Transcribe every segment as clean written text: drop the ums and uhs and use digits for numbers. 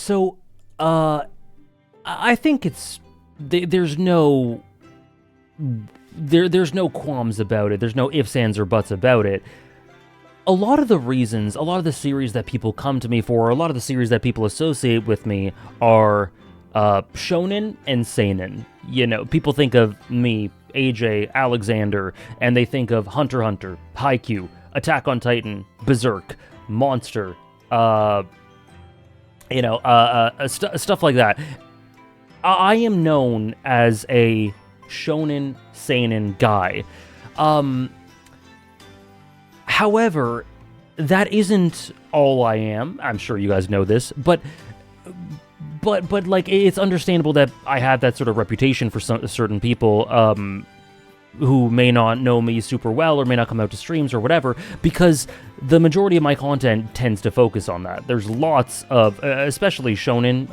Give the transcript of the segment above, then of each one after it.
So, I think there's no there's no qualms about it. There's no ifs, ands, or buts about it. A lot of the series that people come to me for, a lot of the series that people associate with me are shonen and seinen. You know, people think of me, AJ, Alexander, and they think of Hunter x Hunter, Haikyuu, Attack on Titan, Berserk, Monster, stuff like that. I am known as a shonen seinen guy. However, that isn't all I am. I'm sure you guys know this, but like, it's understandable that I have that sort of reputation for certain people who may not know me super well or may not come out to streams or whatever, because the majority of my content tends to focus on that. There's lots of, especially shonen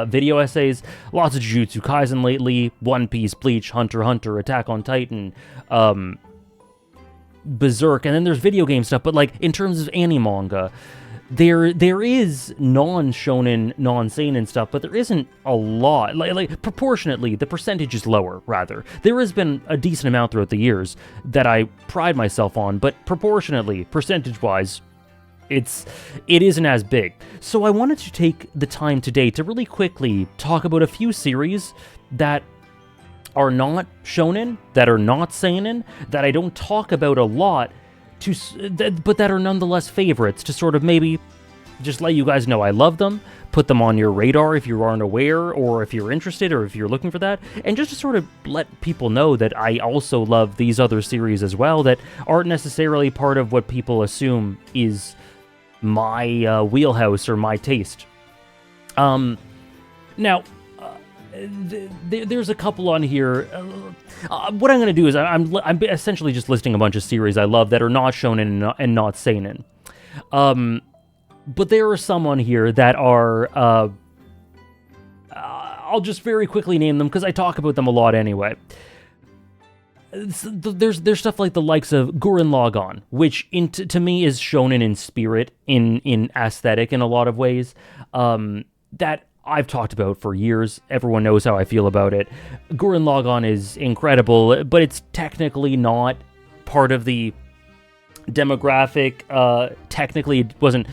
video essays, lots of Jujutsu Kaisen lately, One Piece, Bleach, Hunter x Hunter, Attack on Titan, Berserk, and then there's video game stuff. But like, in terms of anime manga, there is non-shonen, non-seinen stuff, but there isn't a lot. Like proportionately, the percentage is lower, rather. There has been a decent amount throughout the years that I pride myself on, but proportionately, percentage-wise, it isn't as big. So I wanted to take the time today to really quickly talk about a few series that are not shonen, that are not seinen, that I don't talk about a lot, but that are nonetheless favorites, to sort of maybe just let you guys know I love them, put them on your radar if you aren't aware, or if you're interested, or if you're looking for that, and just to sort of let people know that I also love these other series as well that aren't necessarily part of what people assume is my wheelhouse or my taste. Now, there's a couple on here. What I'm going to do is I'm essentially just listing a bunch of series I love that are not shonen and not seinen. But there are some on here that are, I'll just very quickly name them because I talk about them a lot anyway. There's stuff like the likes of Gurren Lagann, which to me is shonen in spirit, in aesthetic in a lot of ways, that I've talked about for years. Everyone knows how I feel about it. Gurren Lagann is incredible, but it's technically not part of the demographic. Technically, it was an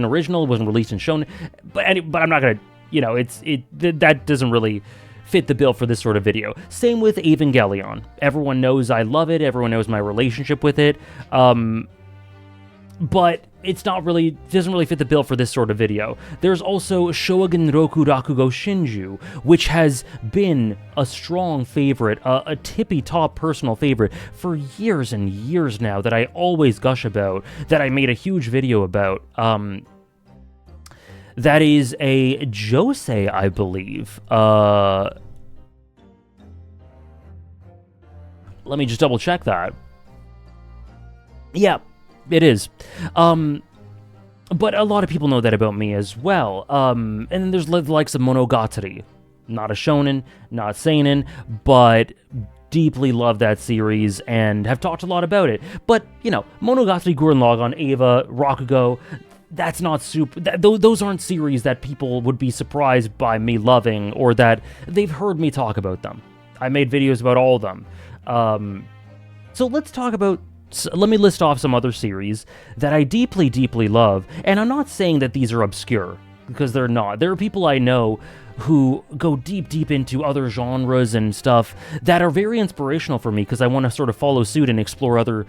original. It wasn't released in shonen, but I'm not gonna, that doesn't really fit the bill for this sort of video. Same with Evangelion. Everyone knows I love it. Everyone knows my relationship with it. But it's not really, doesn't really fit the bill for this sort of video. There's also Shogun Roku Rakugo Shinju, which has been a strong favorite, a tippy-top personal favorite for years and years now that I always gush about, that I made a huge video about. That is a josei, I believe. Let me just double check that. Yeah, it is. But a lot of people know that about me as well. And then there's the likes of Monogatari. Not a shonen, not seinen, but deeply love that series and have talked a lot about it. But, Monogatari, Gurren Lagann, Eva, Rakugo, that's not super... those aren't series that people would be surprised by me loving, or that they've heard me talk about them. I made videos about all of them. So let's talk about... let me list off some other series that I deeply, deeply love. And I'm not saying that these are obscure, because they're not. There are people I know who go deep, deep into other genres and stuff that are very inspirational for me, because I want to sort of follow suit and explore other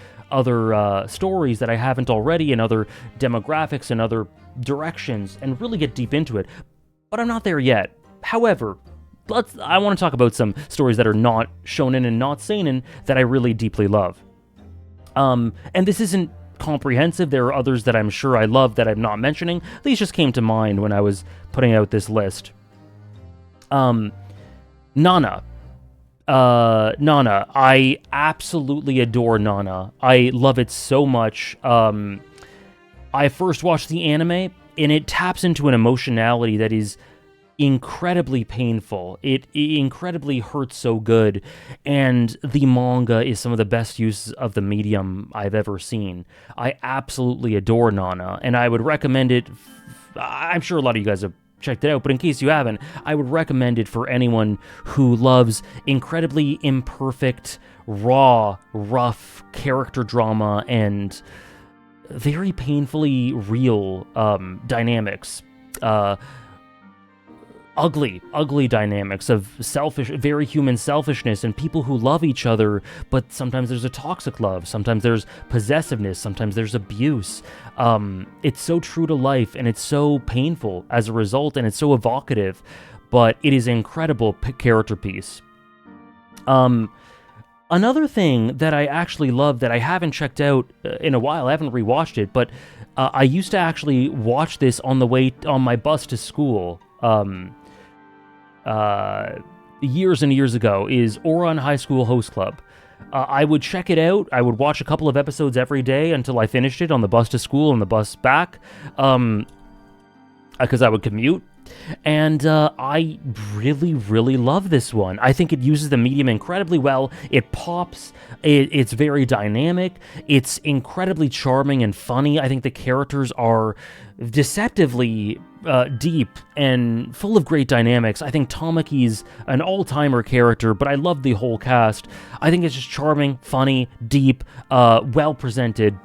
stories that I haven't already, and other demographics and other directions, and really get deep into it. But I'm not there yet. However, I want to talk about some stories that are not shonen and not seinen that I really deeply love. And this isn't comprehensive. There are others that I'm sure I love that I'm not mentioning. These just came to mind when I was putting out this list. Nana. Nana. I absolutely adore Nana. I love it so much. I first watched the anime, and it taps into an emotionality that is incredibly painful. It incredibly hurts so good, and the manga is some of the best uses of the medium I've ever seen. I absolutely adore Nana, and I would recommend it I'm sure a lot of you guys have checked it out, but in case you haven't, I would recommend it for anyone who loves incredibly imperfect, raw, rough character drama and very painfully real dynamics. Ugly dynamics of very human selfishness and people who love each other, but sometimes there's a toxic love, sometimes there's possessiveness, sometimes there's abuse. It's so true to life, and it's so painful as a result, and it's so evocative, but it is an incredible character piece. Another thing that I actually love that I haven't checked out in a while, I haven't rewatched it, but I used to actually watch this on my bus to school. Years and years ago, is Ouran High School Host Club. I would check it out. I would watch a couple of episodes every day until I finished it on the bus to school and the bus back, because I would commute. And I really, really love this one. I think it uses the medium incredibly well. It pops. It's very dynamic. It's incredibly charming and funny. I think the characters are deceptively deep and full of great dynamics. I think Tamaki's an all-timer character, but I love the whole cast. I think it's just charming, funny, deep, well-presented.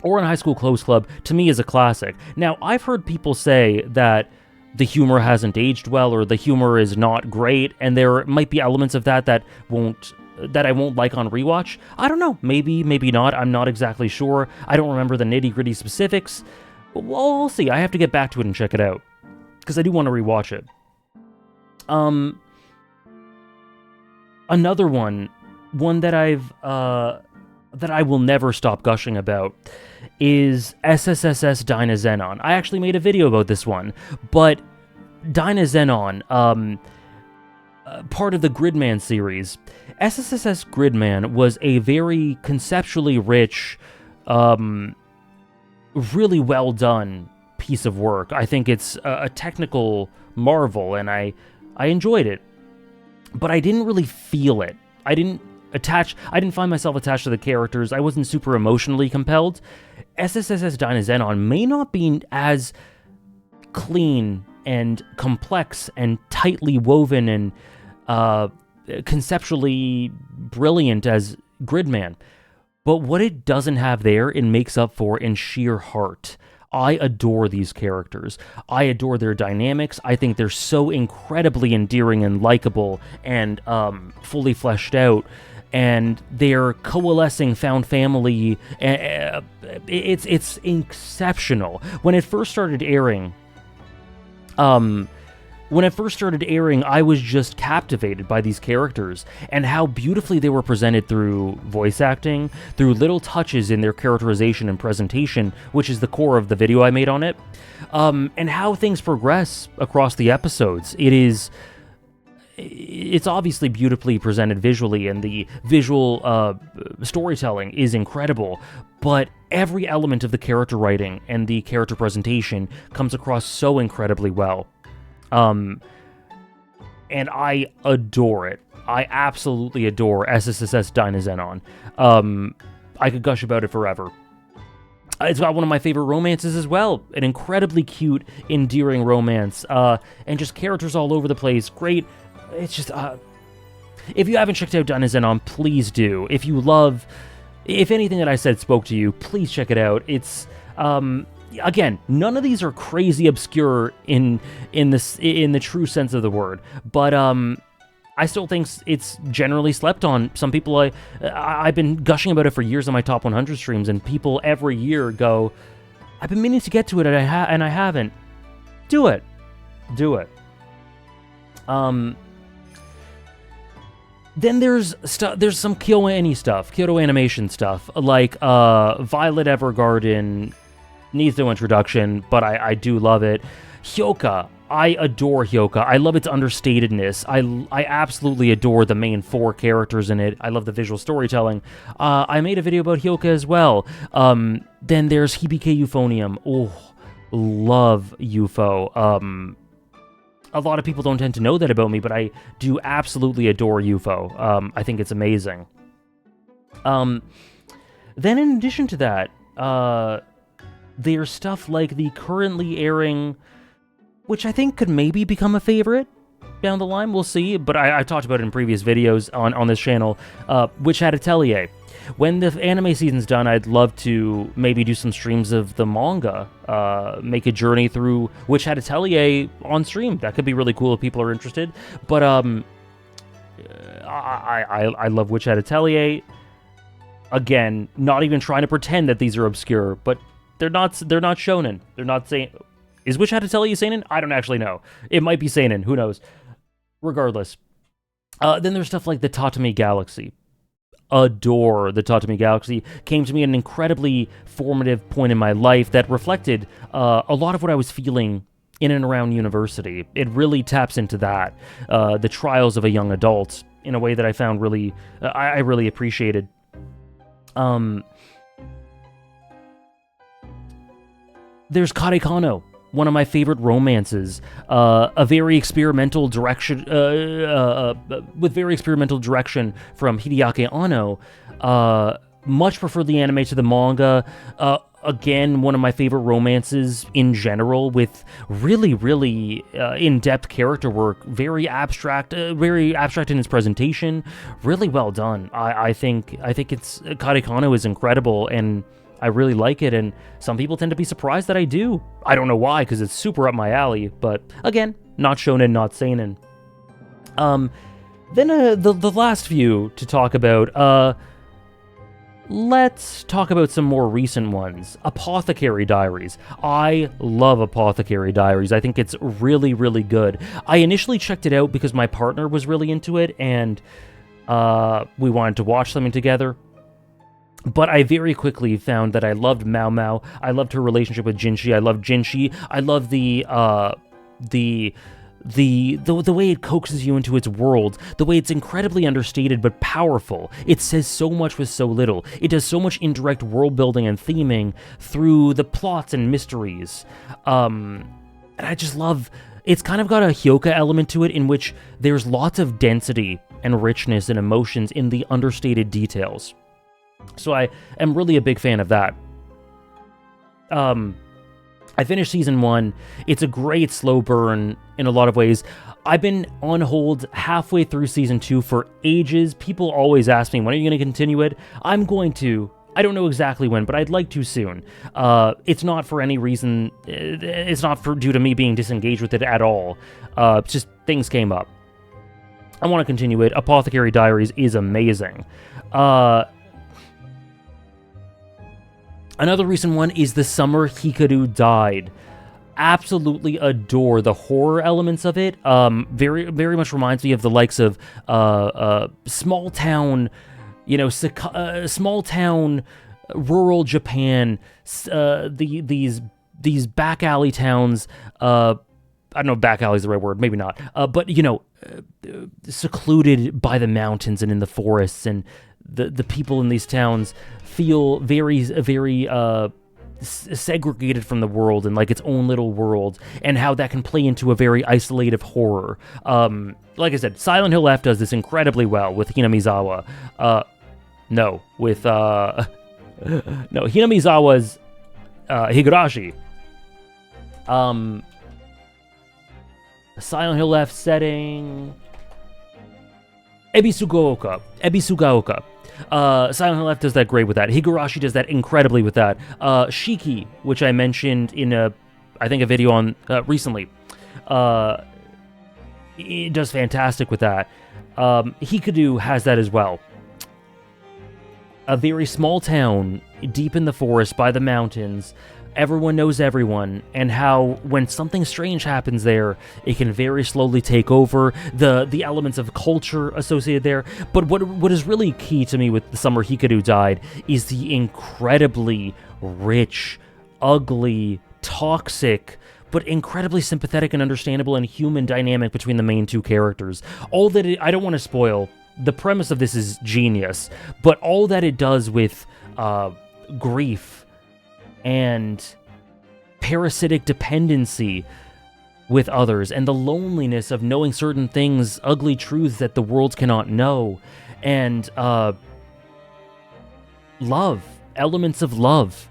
Ouran High School Close Club, to me, is a classic. Now, I've heard people say that the humor hasn't aged well, or the humor is not great, and there might be elements of that I won't like on rewatch. I don't know. Maybe not. I'm not exactly sure. I don't remember the nitty-gritty specifics. Well, we'll see. I have to get back to it and check it out, because I do want to rewatch it. Another one that I will never stop gushing about is SSSS Dynazenon. I actually made a video about this one, but Dynazenon, part of the Gridman series, SSSS Gridman was a very conceptually rich, really well done piece of work. I think it's a technical marvel, and I enjoyed it, but I didn't really feel it. I didn't find myself attached to the characters. I wasn't super emotionally compelled. SSSS Dynazenon may not be as clean and complex and tightly woven and conceptually brilliant as Gridman, but what it doesn't have there, it makes up for in sheer heart. I adore these characters. I adore their dynamics. I think they're so incredibly endearing and likable and fully fleshed out. And their coalescing found family, it's exceptional. When it first started airing, I was just captivated by these characters and how beautifully they were presented through voice acting, through little touches in their characterization and presentation, which is the core of the video I made on it, and how things progress across the episodes. It's obviously beautifully presented visually, and the visual storytelling is incredible, but every element of the character writing and the character presentation comes across so incredibly well. And I adore it. I absolutely adore SSSS Dynazenon. I could gush about it forever. It's got one of my favorite romances as well. An incredibly cute, endearing romance, and just characters all over the place. Great. It's just, if you haven't checked out Dynazenon, please do. If anything that I said spoke to you, please check it out. It's, again, none of these are crazy obscure in the true sense of the word, but, I still think it's generally slept on. Some people, I've been gushing about it for years on my Top 100 streams, and people every year go, I've been meaning to get to it, and I haven't. Do it. Then there's some Kyoto Animation stuff, like Violet Evergarden needs no introduction, but I do love it. Hyoka, I adore Hyoka. I love its understatedness. I absolutely adore the main four characters in it. I love the visual storytelling. I made a video about Hyoka as well. Then there's Hibike Euphonium. Oh, love UFO. A lot of people don't tend to know that about me, but I do absolutely adore UFO. I think it's amazing. Then in addition to that, there's stuff like the currently airing, which I think could maybe become a favorite down the line, we'll see, but I talked about it in previous videos on this channel, Witch Hat Atelier. When the anime season's done, I'd love to maybe do some streams of the manga, make a journey through Witch Hat Atelier on stream. That could be really cool if people are interested. But I love Witch Hat Atelier. Again, not even trying to pretend that these are obscure, but they're not shonen. They're not saying. Is Witch Hat Atelier seinen? I don't actually know. It might be seinen. Who knows? Regardless. Then there's stuff like the Tatami Galaxy. Adore the Tatami Galaxy. Came to me at an incredibly formative point in my life that reflected a lot of what I was feeling in and around university. It really taps into that, the trials of a young adult, in a way that I found really, I really appreciated. There's Kare Kano, one of my favorite romances, a very experimental direction, with very experimental direction from Hideaki Anno. Much prefer the anime to the manga. Again, one of my favorite romances in general, with really, really in-depth character work, very abstract in its presentation, really well done. I think it's Kare Kano is incredible, and I really like it, and some people tend to be surprised that I do. I don't know why, because it's super up my alley, but again, not shonen, not seinen. Then the last few to talk about, let's talk about some more recent ones. Apothecary Diaries. I love Apothecary Diaries. I think it's really, really good. I initially checked it out because my partner was really into it, and we wanted to watch something together. But I very quickly found that I loved Mao Mao. I loved her relationship with Jinshi. I loved Jinshi. I love the way it coaxes you into its world, the way it's incredibly understated but powerful. It says so much with so little. It does so much indirect world building and theming through the plots and mysteries. And I just love. It's kind of got a Hyoka element to it, in which there's lots of density and richness and emotions in the understated details. So I am really a big fan of that. I finished season 1. It's a great slow burn in a lot of ways. I've been on hold halfway through season 2 for ages. People always ask me, when are you going to continue it? I'm going to. I don't know exactly when, but I'd like to soon. It's not for any reason. It's not due to me being disengaged with it at all. Just things came up. I want to continue it. Apothecary Diaries is amazing. Another recent one is The Summer Hikaru Died. Absolutely adore the horror elements of it. Very, very much reminds me of the likes of small town, small town, rural Japan. These back alley towns. I don't know if back alley is the right word, maybe not. But secluded by the mountains and in the forests, and the people in these towns feel very, very segregated from the world and like its own little world, and how that can play into a very isolated horror. Like I said, Silent Hill F does this incredibly well with Hinamizawa. Hinamizawa's Higurashi. Silent Hill F setting. Ebisugaoka. Silent Hill F does that great with that. Higurashi does that incredibly with that. Shiki, which I mentioned in a video on recently, it does fantastic with that. Hikadu has that as well. A very small town, deep in the forest by the mountains. Everyone knows everyone, and how when something strange happens there, it can very slowly take over the elements of culture associated there. But what is really key to me with The Summer Hikaru Died is the incredibly rich, ugly, toxic, but incredibly sympathetic and understandable and human dynamic between the main two characters. I don't want to spoil. The premise of this is genius, but all that it does with grief and parasitic dependency with others, and the loneliness of knowing certain things, ugly truths that the world cannot know, and love, elements of love,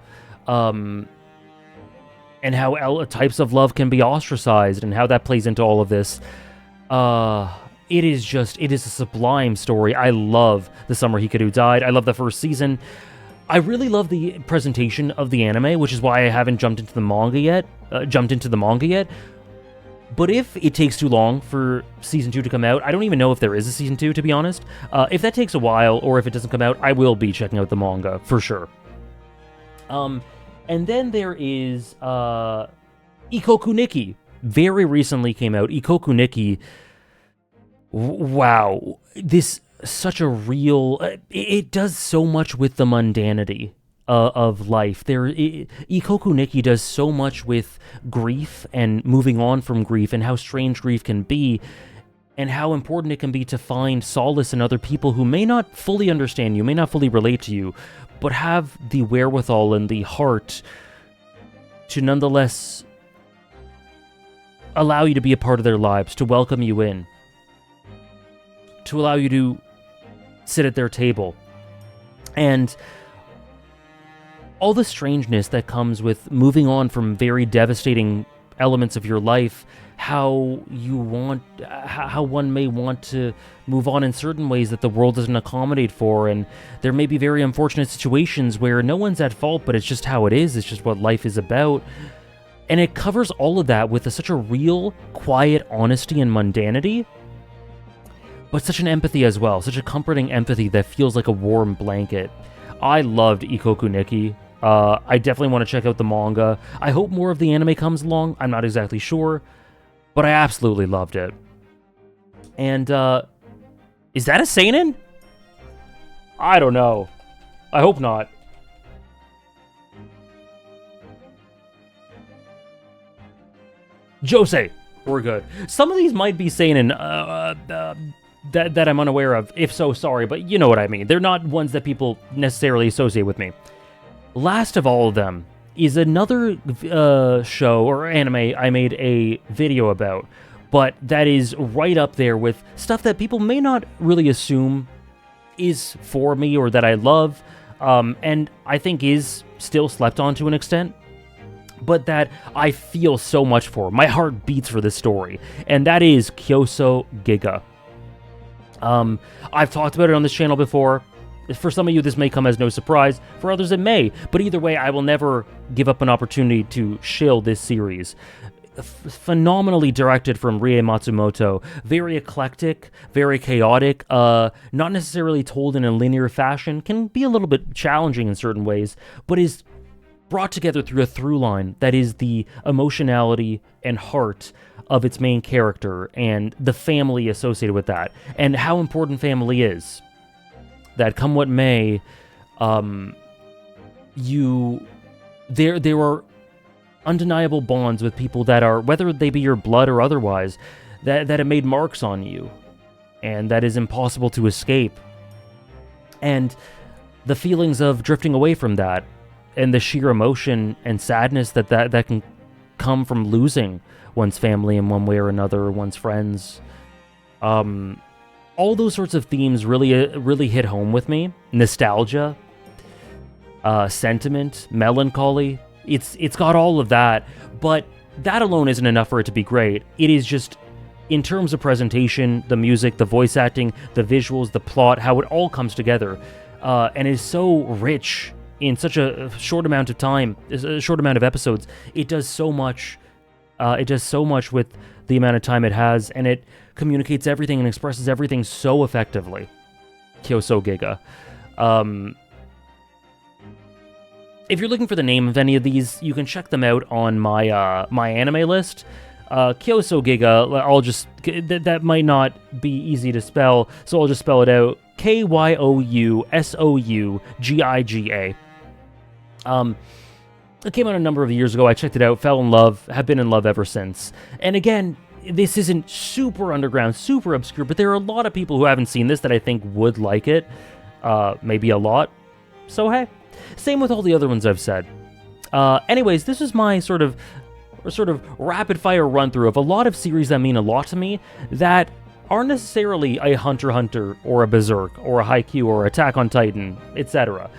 and how types of love can be ostracized, and how that plays into all of this. It is a sublime story. I love The Summer Hikaru Died. I love the first season. I really love the presentation of the anime, which is why I haven't jumped into the manga yet. But if it takes too long for Season 2 to come out, I don't even know if there is a Season 2, to be honest. If that takes a while, or if it doesn't come out, I will be checking out the manga, for sure. And then there is Ikoku Nikki. Very recently came out. Ikoku Nikki, wow. This, such a real... It does so much with the mundanity of life. Ikoku Nikki does so much with grief and moving on from grief, and how strange grief can be, and how important it can be to find solace in other people who may not fully understand you, may not fully relate to you, but have the wherewithal and the heart to nonetheless allow you to be a part of their lives, to welcome you in, to allow you to sit at their table. And all the strangeness that comes with moving on from very devastating elements of your life, how one may want to move on in certain ways that the world doesn't accommodate for, and there may be very unfortunate situations where no one's at fault, but it's just how it is, it's just what life is about. And it covers all of that with such a real, quiet honesty and mundanity, but such an empathy as well, such a comforting empathy that feels like a warm blanket. I loved Ikoku Nikki. I definitely want to check out the manga. I hope more of the anime comes along. I'm not exactly sure, but I absolutely loved it. And, is that a seinen? I don't know. I hope not. Josei! We're good. Some of these might be seinen, that I'm unaware of. If so, sorry, but you know what I mean. They're not ones that people necessarily associate with me. Last of all of them is another show or anime I made a video about, but that is right up there with stuff that people may not really assume is for me or that I love, and I think is still slept on to an extent, but that I feel so much for. My heart beats for this story, and that is Kyoso Giga. I've talked about it on this channel before. For some of you, this may come as no surprise. For others, it may. But either way, I will never give up an opportunity to shill this series. Phenomenally directed from Rie Matsumoto. Very eclectic, very chaotic, not necessarily told in a linear fashion. Can be a little bit challenging in certain ways, but is brought together through a through line that is the emotionality and heart of its main character and the family associated with that, and how important family is. That come what may, there are undeniable bonds with people that are, whether they be your blood or otherwise, that have made marks on you, and that is impossible to escape. And the feelings of drifting away from that, and the sheer emotion and sadness that can come from losing one's family in one way or another, or one's friends. All those sorts of themes really hit home with me. Nostalgia, sentiment, melancholy. It's got all of that, but that alone isn't enough for it to be great. It is just, in terms of presentation, the music, the voice acting, the visuals, the plot, how it all comes together, and is so rich in such a short amount of time, a short amount of episodes. It does so much. It does so much with the amount of time it has, and it communicates everything and expresses everything so effectively. Kyoso Giga. If you're looking for the name of any of these, you can check them out on my my anime list. Kyoso Giga, I'll just... that might not be easy to spell, so I'll just spell it out. Kyousougiga. It came out a number of years ago. I checked it out, fell in love, have been in love ever since. And again, this isn't super underground, super obscure, but there are a lot of people who haven't seen this that I think would like it. Maybe a lot. So hey, same with all the other ones I've said. Anyways, this is my sort of rapid-fire run-through of a lot of series that mean a lot to me that aren't necessarily a Hunter x Hunter or a Berserk or a Haikyuu or Attack on Titan, etc.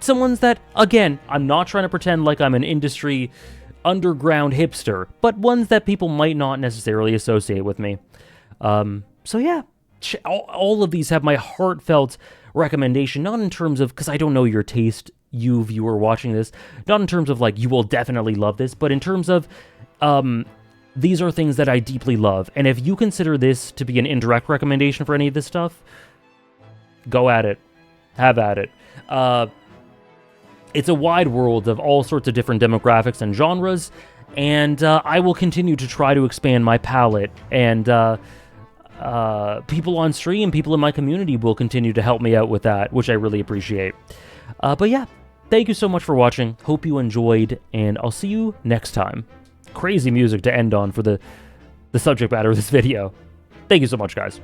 some ones that, again, I'm not trying to pretend like I'm an industry underground hipster, but ones that people might not necessarily associate with me. So yeah, all of these have my heartfelt recommendation, not in terms of, because I don't know your taste, you viewer watching this, not in terms of like, you will definitely love this, but in terms of, these are things that I deeply love, and if you consider this to be an indirect recommendation for any of this stuff, go at it. Have at it. It's a wide world of all sorts of different demographics and genres, and I will continue to try to expand my palette, and people on stream, people in my community will continue to help me out with that, which I really appreciate. But yeah, thank you so much for watching. Hope you enjoyed, and I'll see you next time. Crazy music to end on for the subject matter of this video. Thank you so much, guys.